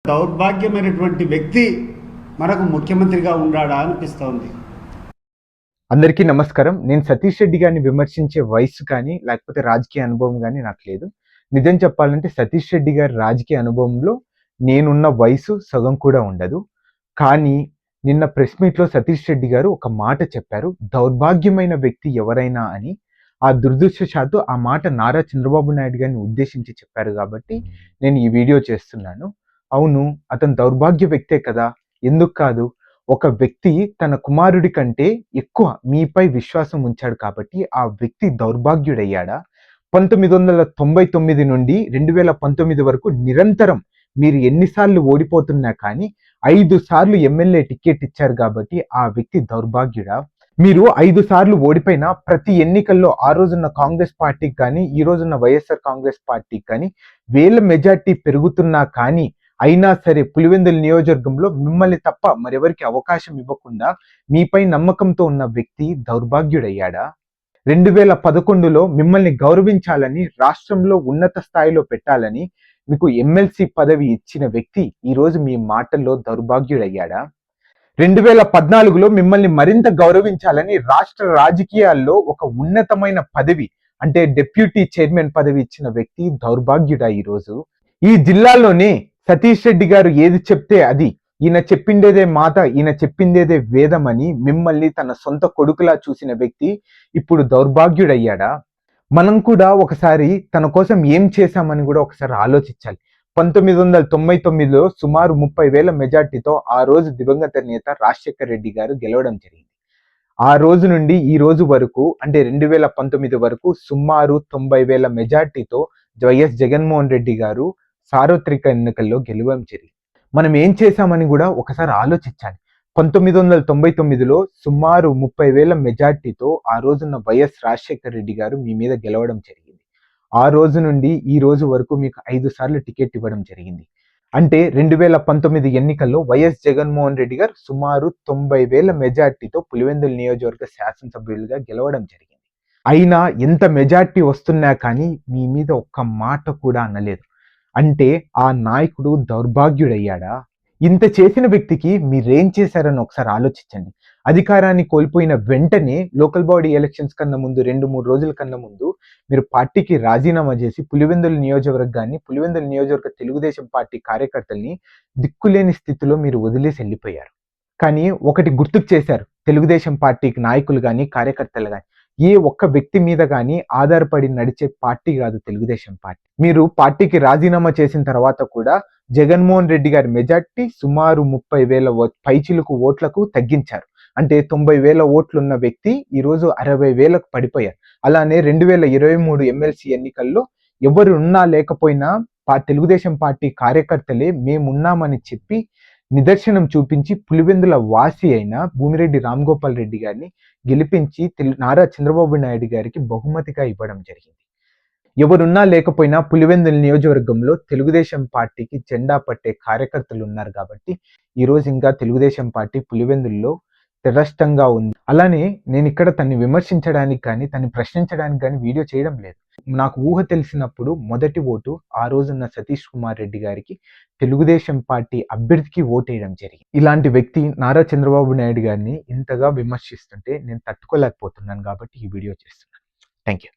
దౌర్భాగ్యమైనటువంటి వ్యక్తి మనకు ముఖ్యమంత్రిగా ఉండాడా అనిపిస్తోంది. అందరికీ నమస్కారం. నేను సతీష్ రెడ్డి గారిని విమర్శించే వయసు కానీ లేకపోతే రాజకీయ అనుభవం కానీ నాకు లేదు. నిజం చెప్పాలంటే సతీష్ రెడ్డి గారి రాజకీయ అనుభవంలో నేనున్న వయసు సగం కూడా ఉండదు. కానీ నిన్న ప్రెస్ మీట్లో సతీష్ రెడ్డి గారు ఒక మాట చెప్పారు, దౌర్భాగ్యమైన వ్యక్తి ఎవరైనా అని. ఆ దురదృష్టవశాత్తు ఆ మాట నారా చంద్రబాబు నాయుడు గారిని ఉద్దేశించి చెప్పారు కాబట్టి నేను ఈ వీడియో చేస్తున్నాను. అవును, అతను దౌర్భాగ్య వ్యక్తే కదా, ఎందుకు కాదు? ఒక వ్యక్తి తన కుమారుడి కంటే ఎక్కువ మీపై విశ్వాసం ఉంచాడు కాబట్టి ఆ వ్యక్తి దౌర్భాగ్యుడయ్యాడా? 1999 నుండి 2019 వరకు నిరంతరం మీరు ఎన్నిసార్లు ఓడిపోతున్నా కానీ 5 సార్లు ఎమ్మెల్యే టికెట్ ఇచ్చారు కాబట్టి ఆ వ్యక్తి దౌర్భాగ్యుడా? మీరు 5 సార్లు ఓడిపోయినా ప్రతి ఎన్నికల్లో ఆ రోజున్న కాంగ్రెస్ పార్టీకి కానీ ఈ రోజున్న వైఎస్ఆర్ కాంగ్రెస్ పార్టీకి కానీ వేల మెజార్టీ పెరుగుతున్నా కానీ అయినా సరే పులివెందుల నియోజకవర్గంలో మిమ్మల్ని తప్ప మరెవరికి అవకాశం ఇవ్వకుండా మీపై నమ్మకంతో ఉన్న వ్యక్తి దౌర్భాగ్యుడయ్యాడా? 2011లో మిమ్మల్ని గౌరవించాలని, రాష్ట్రంలో ఉన్నత స్థాయిలో పెట్టాలని మీకు ఎమ్మెల్సీ పదవి ఇచ్చిన వ్యక్తి ఈరోజు మీ మాటల్లో దౌర్భాగ్యుడయ్యాడా? 2014లో మిమ్మల్ని మరింత గౌరవించాలని రాష్ట్ర రాజకీయాల్లో ఒక ఉన్నతమైన పదవి అంటే డిప్యూటీ చైర్మన్ పదవి ఇచ్చిన వ్యక్తి దౌర్భాగ్యుడా? ఈరోజు ఈ జిల్లాలోనే సతీష్ రెడ్డి గారు ఏది చెప్తే అది, ఈయన చెప్పిండేదే మాట, ఈయన చెప్పిండేదే వేదం అని మిమ్మల్ని తన సొంత కొడుకులా చూసిన వ్యక్తి ఇప్పుడు దౌర్భాగ్యుడయ్యాడా? మనం కూడా ఒకసారి తన కోసం ఏం చేశామని కూడా ఒకసారి ఆలోచించాలి. 1999లో సుమారు 30,000 మెజార్టీతో ఆ రోజు దివంగత నేత రాజశేఖర్ రెడ్డి గారు గెలవడం జరిగింది. ఆ రోజు నుండి ఈ రోజు వరకు అంటే 2019 వరకు సుమారు 90,000 మెజార్టీతో వైఎస్ జగన్మోహన్ రెడ్డి గారు సార్వత్రిక ఎన్నికల్లో గెలవడం జరిగింది. మనం ఏం చేశామని కూడా ఒకసారి ఆలోచించాలి. 1999లో సుమారు 30,000 మెజార్టీతో ఆ రోజున్న వైఎస్ రాజశేఖర్ రెడ్డి గారు మీ మీద గెలవడం జరిగింది. ఆ రోజు నుండి ఈ రోజు వరకు మీకు 5 సార్లు టికెట్ ఇవ్వడం జరిగింది. అంటే 2019 ఎన్నికల్లో వైఎస్ జగన్మోహన్ రెడ్డి గారు సుమారు 90,000 మెజార్టీతో పులివెందుల నియోజకవర్గ శాసనసభ్యులుగా గెలవడం జరిగింది. అయినా ఎంత మెజార్టీ వస్తున్నా కానీ మీ మీద ఒక్క మాట కూడా అనలేదు. అంటే ఆ నాయకుడు దౌర్భాగ్యుడయ్యాడా? ఇంత చేసిన వ్యక్తికి మీరేం చేశారని ఒకసారి ఆలోచించండి. అధికారాన్ని కోల్పోయిన వెంటనే లోకల్ బాడీ ఎలక్షన్స్ కన్నా ముందు 2-3 రోజుల కన్నా ముందు మీరు పార్టీకి రాజీనామా చేసి పులివెందుల నియోజకవర్గాన్ని, పులివెందుల నియోజకవర్గ తెలుగుదేశం పార్టీ కార్యకర్తల్ని దిక్కులేని స్థితిలో మీరు వదిలేసి వెళ్ళిపోయారు. కానీ ఒకటి గుర్తుకు చేశారు, తెలుగుదేశం పార్టీకి నాయకులు కానీ కార్యకర్తలు కానీ ఏ ఒక్క వ్యక్తి మీద కానీ ఆధారపడి నడిచే పార్టీ కాదు తెలుగుదేశం పార్టీ. మీరు పార్టీకి రాజీనామా చేసిన తర్వాత కూడా జగన్మోహన్ రెడ్డి గారి మెజార్టీ సుమారు 30,000 పైచిలుకు ఓట్లకు తగ్గించారు. అంటే 90,000 ఓట్లు ఉన్న వ్యక్తి ఈరోజు 60,000కు పడిపోయారు. అలానే 2023 ఎమ్మెల్సీ ఎన్నికల్లో ఎవరు ఉన్నా లేకపోయినా తెలుగుదేశం పార్టీ కార్యకర్తలే మేమున్నామని చెప్పి నిదర్శనం చూపించి పులివెందుల వాసి అయిన భూమిరెడ్డి రామ్గోపాల్ రెడ్డి గారిని గెలిపించి నారా చంద్రబాబు నాయుడు గారికి బహుమతిగా ఇవ్వడం జరిగింది. ఎవరున్నా లేకపోయినా పులివెందుల నియోజకవర్గంలో తెలుగుదేశం పార్టీకి జెండా పట్టే కార్యకర్తలు ఉన్నారు కాబట్టి ఈరోజు ఇంకా తెలుగుదేశం పార్టీ పులివెందుల్లో తిరస్టంగా ఉంది. అలానే నేను ఇక్కడ తన్ని విమర్శించడానికి కానీ తన్ని ప్రశ్నించడానికి కానీ వీడియో చేయడం లేదు. నాకు ఊహ తెలిసినప్పుడు మొదటి ఓటు ఆ రోజున్న సతీష్ కుమార్ రెడ్డి గారికి, తెలుగుదేశం పార్టీ అభ్యర్థికి ఓటేయడం జరిగింది. ఇలాంటి వ్యక్తి నారా చంద్రబాబు నాయుడు గారిని ఇంతగా విమర్శిస్తుంటే నేను తట్టుకోలేకపోతున్నాను కాబట్టి ఈ వీడియో చేస్తున్నాను. Thank you.